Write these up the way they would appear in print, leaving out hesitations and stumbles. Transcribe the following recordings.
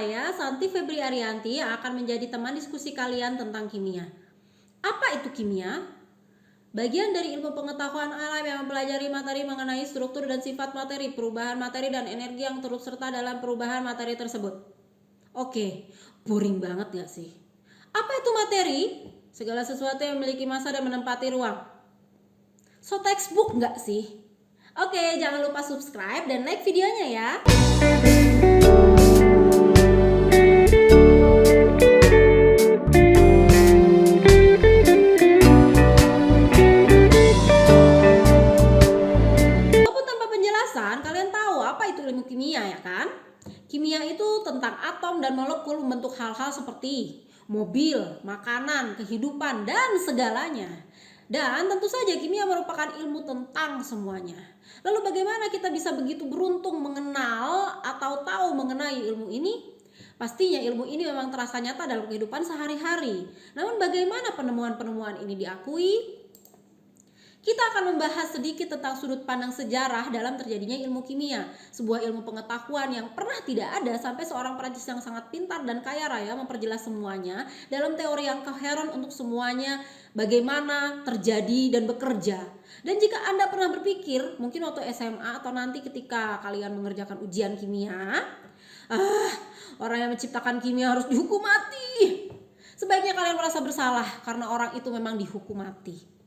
saya, Santi Febri Arianti, yang akan menjadi teman diskusi kalian tentang kimia. Apa itu kimia? Bagian dari ilmu pengetahuan alam yang mempelajari materi mengenai struktur dan sifat materi, perubahan materi dan energi yang turut serta dalam perubahan materi tersebut. Oke, boring banget gak sih? Apa itu materi? Segala sesuatu yang memiliki massa dan menempati ruang. So textbook gak sih? Oke, jangan lupa subscribe dan like videonya ya. Walaupun tanpa penjelasan, kalian tahu apa itu ilmu kimia ya kan? Kimia itu tentang atom dan molekul membentuk hal-hal seperti mobil, makanan, kehidupan, dan segalanya. Dan tentu saja kimia merupakan ilmu tentang semuanya. Lalu bagaimana kita bisa begitu beruntung mengenal atau tahu mengenai ilmu ini? Pastinya ilmu ini memang terasa nyata dalam kehidupan sehari-hari. Namun bagaimana penemuan-penemuan ini diakui? Kita akan membahas sedikit tentang sudut pandang sejarah dalam terjadinya ilmu kimia, sebuah ilmu pengetahuan yang pernah tidak ada sampai seorang Prancis yang sangat pintar dan kaya raya memperjelas semuanya dalam teori yang koheren untuk semuanya bagaimana terjadi dan bekerja. Dan jika Anda pernah berpikir, mungkin waktu SMA atau nanti ketika kalian mengerjakan ujian kimia, orang yang menciptakan kimia harus dihukum mati. Sebaiknya kalian merasa bersalah karena orang itu memang dihukum mati.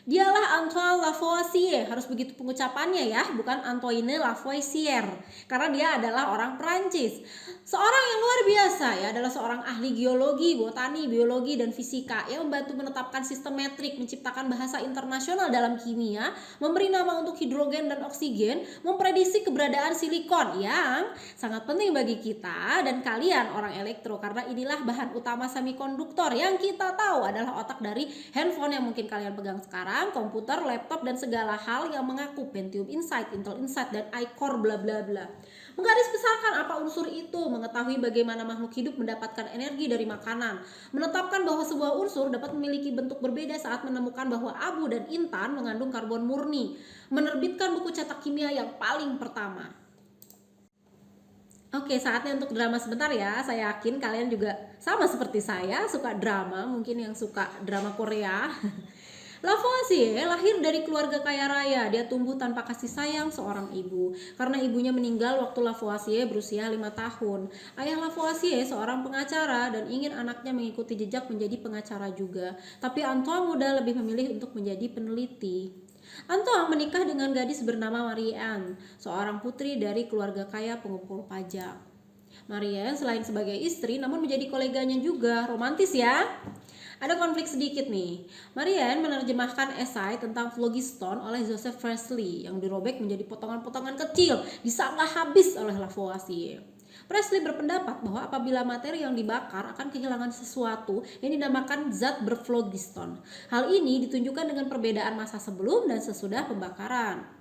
Dialah Antoine Lavoisier, harus begitu pengucapannya ya, bukan Antoine Lavoisier, karena dia adalah orang Prancis. Seorang yang luar biasa ya, adalah seorang ahli geologi, botani, biologi, dan fisika yang membantu menetapkan sistem metrik, menciptakan bahasa internasional dalam kimia, memberi nama untuk hidrogen dan oksigen, memprediksi keberadaan silikon yang sangat penting bagi kita dan kalian orang elektro, karena inilah bahan utama semikonduktor yang kita tahu adalah otak dari handphone yang mungkin kalian pegang sekarang, komputer, laptop, dan segala hal yang mengaku Pentium Inside, Intel Inside, dan iCore bla bla bla. Menggarisbesarkan apa unsur itu, mengetahui bagaimana makhluk hidup mendapatkan energi dari makanan, menetapkan bahwa sebuah unsur dapat memiliki bentuk berbeda saat menemukan bahwa abu dan intan mengandung karbon murni, menerbitkan buku cetak kimia yang paling pertama. Oke, saatnya untuk drama sebentar ya. Saya yakin kalian juga sama seperti saya, suka drama, mungkin yang suka drama Korea. Lavoisier lahir dari keluarga kaya raya. Dia tumbuh tanpa kasih sayang seorang ibu, karena ibunya meninggal waktu Lavoisier berusia 5 tahun. Ayah Lavoisier seorang pengacara dan ingin anaknya mengikuti jejak menjadi pengacara juga. Tapi Antoine muda lebih memilih untuk menjadi peneliti. Antoine menikah dengan gadis bernama Marie-Anne, seorang putri dari keluarga kaya pengumpul pajak. Marie-Anne selain sebagai istri namun menjadi koleganya juga. Romantis ya. Ada konflik sedikit nih. Marie-Anne menerjemahkan esai tentang phlogiston oleh Joseph Priestley yang dirobek menjadi potongan-potongan kecil, disangka habis oleh Lavoisier. Priestley berpendapat bahwa apabila materi yang dibakar akan kehilangan sesuatu yang dinamakan zat berphlogiston. Hal ini ditunjukkan dengan perbedaan massa sebelum dan sesudah pembakaran.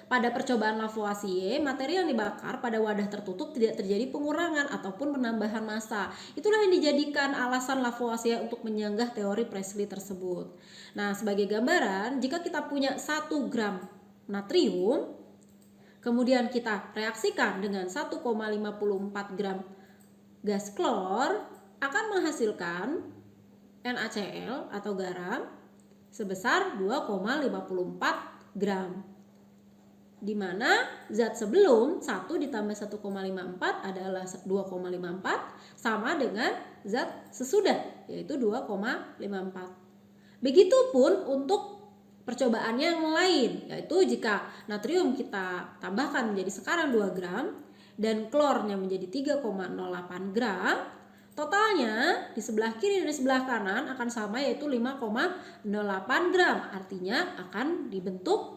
Pada percobaan Lavoisier, materi yang dibakar pada wadah tertutup tidak terjadi pengurangan ataupun penambahan massa. Itulah yang dijadikan alasan Lavoisier untuk menyanggah teori Priestley tersebut. Nah, sebagai gambaran, jika kita punya 1 gram natrium, kemudian kita reaksikan dengan 1,54 gram gas klor, akan menghasilkan NaCl atau garam sebesar 2,54 gram. Di mana zat sebelum 1 ditambah 1,54 adalah 2,54 sama dengan zat sesudah yaitu 2,54. Begitupun untuk percobaan yang lain, yaitu jika natrium kita tambahkan menjadi sekarang 2 gram dan klornya menjadi 3,08 gram, totalnya di sebelah kiri dan di sebelah kanan akan sama yaitu 5,08 gram. Artinya akan dibentuk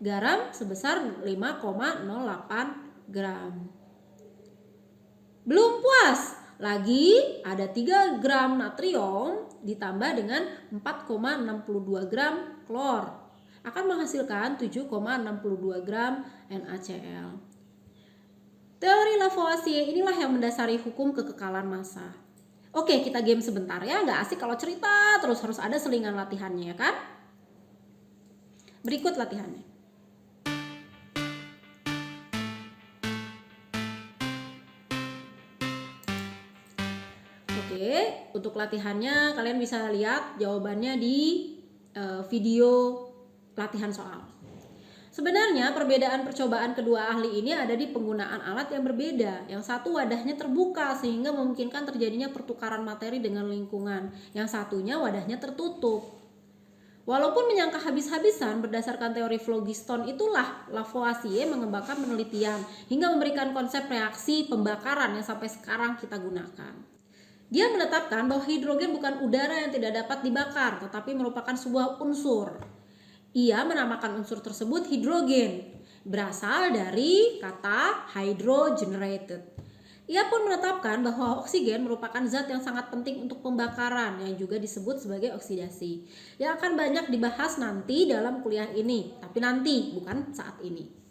garam sebesar 5,08 gram. Belum puas, lagi ada 3 gram natrium ditambah dengan 4,62 gram klor. Akan menghasilkan 7,62 gram NaCl. Teori Lavoisier inilah yang mendasari hukum kekekalan massa. Oke, kita game sebentar ya, nggak asik kalau cerita terus, harus ada selingan latihannya ya kan? Berikut latihannya. Oke, untuk latihannya kalian bisa lihat jawabannya di video latihan soal. Sebenarnya perbedaan percobaan kedua ahli ini ada di penggunaan alat yang berbeda. Yang satu wadahnya terbuka sehingga memungkinkan terjadinya pertukaran materi dengan lingkungan. Yang satunya wadahnya tertutup. Walaupun menyangka habis-habisan berdasarkan teori phlogiston, itulah Lavoisier mengembangkan penelitian hingga memberikan konsep reaksi pembakaran yang sampai sekarang kita gunakan. Dia menetapkan bahwa hidrogen bukan udara yang tidak dapat dibakar, tetapi merupakan sebuah unsur. Ia menamakan unsur tersebut hidrogen, berasal dari kata hydrogenated. Ia pun menetapkan bahwa oksigen merupakan zat yang sangat penting untuk pembakaran yang juga disebut sebagai oksidasi. Yang akan banyak dibahas nanti dalam kuliah ini, tapi nanti, bukan saat ini.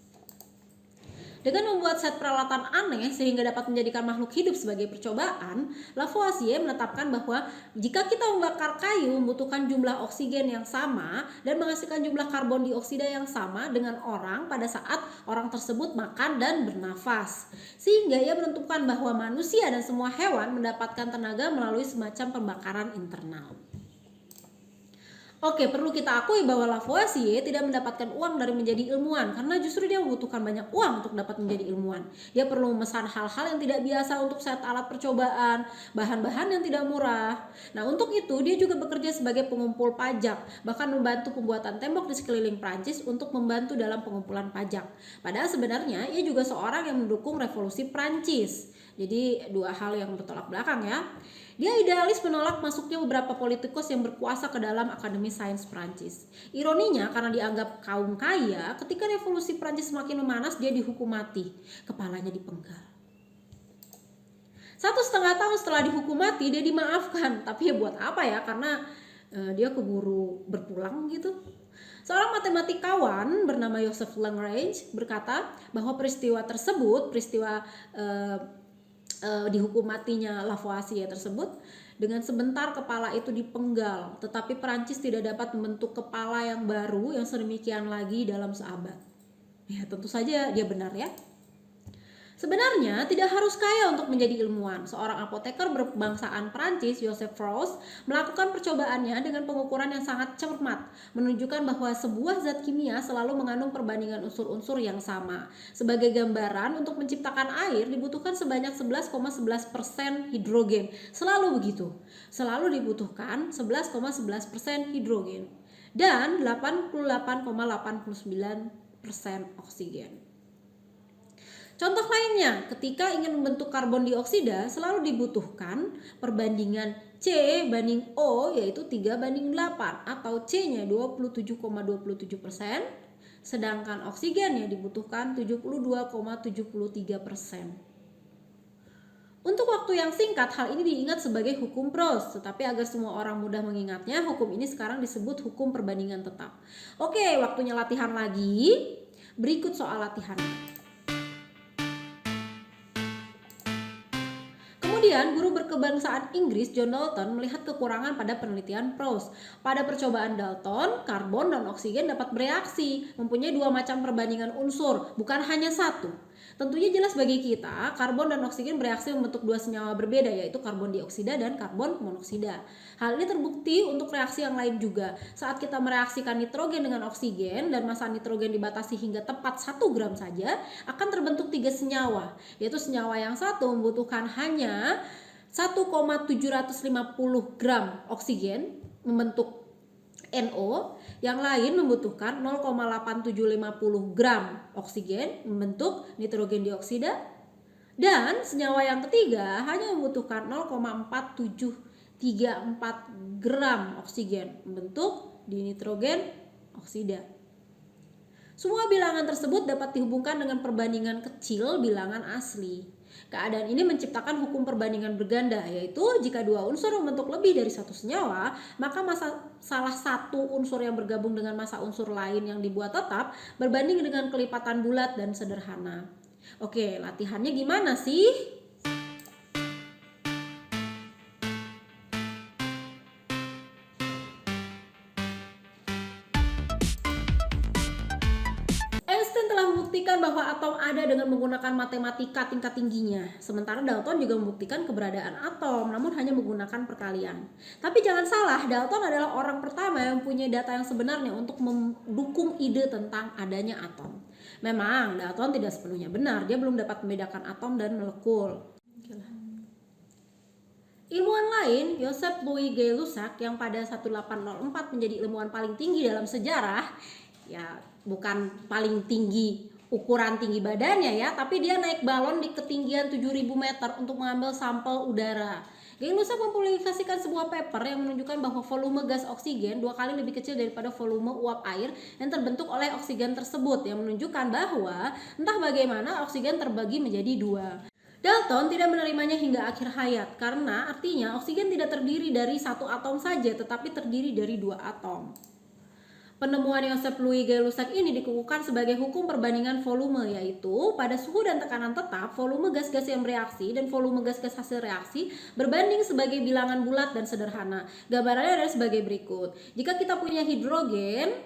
Dengan membuat set peralatan aneh sehingga dapat menjadikan makhluk hidup sebagai percobaan, Lavoisier menetapkan bahwa jika kita membakar kayu membutuhkan jumlah oksigen yang sama dan menghasilkan jumlah karbon dioksida yang sama dengan orang pada saat orang tersebut makan dan bernafas. Sehingga ia menentukan bahwa manusia dan semua hewan mendapatkan tenaga melalui semacam pembakaran internal. Oke, perlu kita akui bahwa Lavoisier tidak mendapatkan uang dari menjadi ilmuwan karena justru dia membutuhkan banyak uang untuk dapat menjadi ilmuwan. Dia perlu memesan hal-hal yang tidak biasa untuk set alat percobaan, bahan-bahan yang tidak murah. Nah, untuk itu dia juga bekerja sebagai pengumpul pajak, bahkan membantu pembuatan tembok di sekeliling Prancis untuk membantu dalam pengumpulan pajak. Padahal sebenarnya ia juga seorang yang mendukung revolusi Prancis. Jadi dua hal yang bertolak belakang ya. Dia idealis menolak masuknya beberapa politikus yang berkuasa ke dalam Akademi Sains Prancis. Ironinya karena dianggap kaum kaya, ketika revolusi Prancis semakin memanas dia dihukum mati, kepalanya dipenggal. 1,5 tahun setelah dihukum mati dia dimaafkan, tapi ya buat apa ya, karena dia keburu berpulang gitu. Seorang matematikawan bernama Joseph Lagrange berkata bahwa peristiwa tersebut, dihukum matinya Lavoisier tersebut, dengan sebentar kepala itu dipenggal, tetapi Prancis tidak dapat membentuk kepala yang baru yang sedemikian lagi dalam seabad. Ya tentu saja dia benar ya. Sebenarnya tidak harus kaya untuk menjadi ilmuwan. Seorang apoteker berbangsaan Prancis, Joseph Frousse, melakukan percobaannya dengan pengukuran yang sangat cermat, menunjukkan bahwa sebuah zat kimia selalu mengandung perbandingan unsur-unsur yang sama. Sebagai gambaran, untuk menciptakan air dibutuhkan sebanyak 11,11% hidrogen. Selalu begitu. Selalu dibutuhkan 11,11% hidrogen dan 88,89% oksigen. Contoh lainnya, ketika ingin membentuk karbon dioksida selalu dibutuhkan perbandingan C banding O yaitu 3:8 atau C-nya 27,27%, sedangkan oksigennya dibutuhkan 72,73%. Untuk waktu yang singkat, hal ini diingat sebagai hukum Proust, tetapi agar semua orang mudah mengingatnya, hukum ini sekarang disebut hukum perbandingan tetap. Oke, waktunya latihan lagi. Berikut soal latihannya. Kemudian, guru berkebangsaan Inggris John Dalton melihat kekurangan pada penelitian Proust. Pada percobaan Dalton, karbon dan oksigen dapat bereaksi, mempunyai dua macam perbandingan unsur, bukan hanya satu. Tentunya jelas bagi kita, karbon dan oksigen bereaksi membentuk dua senyawa berbeda, yaitu karbon dioksida dan karbon monoksida. Hal ini terbukti untuk reaksi yang lain juga. Saat kita mereaksikan nitrogen dengan oksigen dan massa nitrogen dibatasi hingga tepat 1 gram saja, akan terbentuk 3 senyawa, yaitu senyawa yang satu membutuhkan hanya 1,750 gram oksigen membentuk NO, yang lain membutuhkan 0,8750 gram oksigen membentuk nitrogen dioksida, dan senyawa yang ketiga hanya membutuhkan 0,4734 gram oksigen membentuk dinitrogen oksida. Semua bilangan tersebut dapat dihubungkan dengan perbandingan kecil bilangan asli. Keadaan ini menciptakan hukum perbandingan berganda, yaitu jika dua unsur membentuk lebih dari satu senyawa, maka massa salah satu unsur yang bergabung dengan massa unsur lain yang dibuat tetap berbanding dengan kelipatan bulat dan sederhana. Oke, latihannya gimana sih? Einstein telah membuktikan bahwa atom ada dengan menggunakan matematika tingkat tingginya. Sementara Dalton juga membuktikan keberadaan atom, namun hanya menggunakan perkalian. Tapi jangan salah, Dalton adalah orang pertama yang punya data yang sebenarnya untuk mendukung ide tentang adanya atom. Memang Dalton tidak sepenuhnya benar, dia belum dapat membedakan atom dan molekul. Ilmuwan lain, Joseph Louis Gay-Lussac, yang pada 1804 menjadi ilmuwan paling tinggi dalam sejarah, ya bukan paling tinggi ukuran tinggi badannya ya, tapi dia naik balon di ketinggian 7.000 meter untuk mengambil sampel udara. Gay-Lussac mempublikasikan sebuah paper yang menunjukkan bahwa volume gas oksigen 2 kali lebih kecil daripada volume uap air yang terbentuk oleh oksigen tersebut, yang menunjukkan bahwa entah bagaimana oksigen terbagi menjadi 2. Dalton tidak menerimanya hingga akhir hayat karena artinya oksigen tidak terdiri dari satu atom saja tetapi terdiri dari 2 atom. Penemuan Joseph Louis Gay-Lussac ini dikukuhkan sebagai hukum perbandingan volume, yaitu pada suhu dan tekanan tetap volume gas-gas yang bereaksi dan volume gas-gas hasil reaksi berbanding sebagai bilangan bulat dan sederhana. Gambarannya adalah sebagai berikut. Jika kita punya hidrogen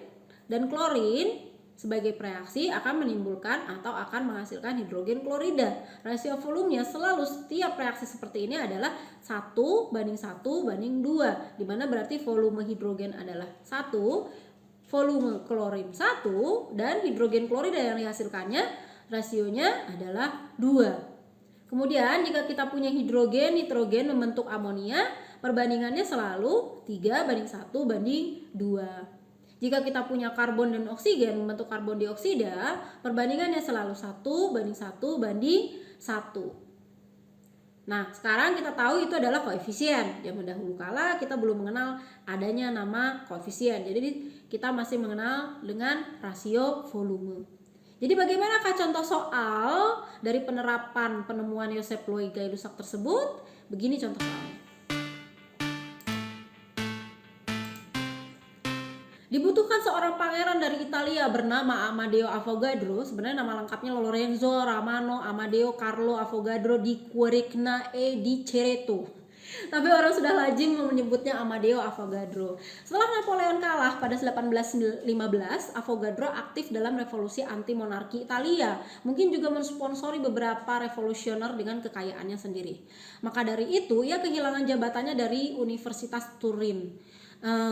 dan klorin sebagai reaksi akan menimbulkan atau akan menghasilkan hidrogen klorida. Rasio volumenya selalu setiap reaksi seperti ini adalah 1:1:2, di mana berarti volume hidrogen adalah 1, volume klorin 1, dan hidrogen klorida yang dihasilkannya rasionya adalah 2. Kemudian jika kita punya hidrogen, nitrogen membentuk amonia, perbandingannya selalu 3:1:2. Jika kita punya karbon dan oksigen membentuk karbon dioksida, perbandingannya selalu 1:1:1. Nah, sekarang kita tahu itu adalah koefisien. Zaman dahulu kala kita belum mengenal adanya nama koefisien. Jadi kita masih mengenal dengan rasio volume. Jadi bagaimanakah contoh soal dari penerapan penemuan Joseph Louis Gay-Lussac tersebut? Begini contoh soalnya. Dibutuhkan seorang pangeran dari Italia bernama Amadeo Avogadro. Sebenarnya nama lengkapnya Lorenzo Romano Amadeo Carlo Avogadro di Querigna e di Cerreto. Tapi orang sudah lazim menyebutnya Amadeo Avogadro. Setelah Napoleon kalah pada 1815, Avogadro aktif dalam revolusi anti-monarki Italia. Mungkin juga mensponsori beberapa revolusioner dengan kekayaannya sendiri. Maka dari itu, ia kehilangan jabatannya dari Universitas Turin.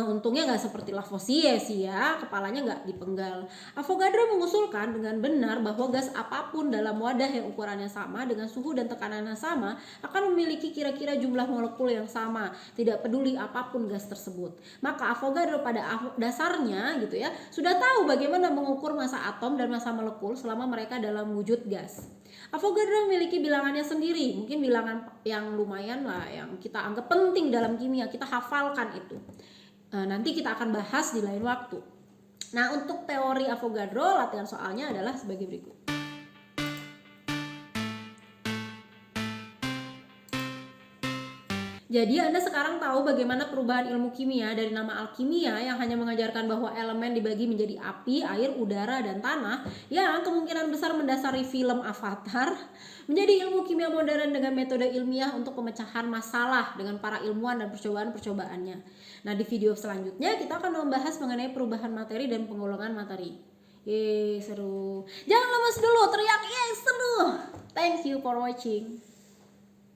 Untungnya nggak seperti Lavoisier sih ya, kepalanya nggak dipenggal. Avogadro mengusulkan dengan benar bahwa gas apapun dalam wadah yang ukurannya sama dengan suhu dan tekanannya sama akan memiliki kira-kira jumlah molekul yang sama, tidak peduli apapun gas tersebut. Maka Avogadro pada dasarnya gitu ya sudah tahu bagaimana mengukur massa atom dan massa molekul selama mereka dalam wujud gas. Avogadro memiliki bilangannya sendiri, mungkin bilangan yang lumayan lah, yang kita anggap penting dalam kimia, kita hafalkan itu. Nanti kita akan bahas di lain waktu. Nah, untuk teori Avogadro, latihan soalnya adalah sebagai berikut. Jadi Anda sekarang tahu bagaimana perubahan ilmu kimia dari nama alkimia yang hanya mengajarkan bahwa elemen dibagi menjadi api, air, udara, dan tanah yang kemungkinan besar mendasari film Avatar menjadi ilmu kimia modern dengan metode ilmiah untuk pemecahan masalah dengan para ilmuwan dan percobaan-percobaannya. Nah, di video selanjutnya kita akan membahas mengenai perubahan materi dan penggolongan materi. Yeay, seru. Jangan lemes dulu, teriak yeay seru. Thank you for watching.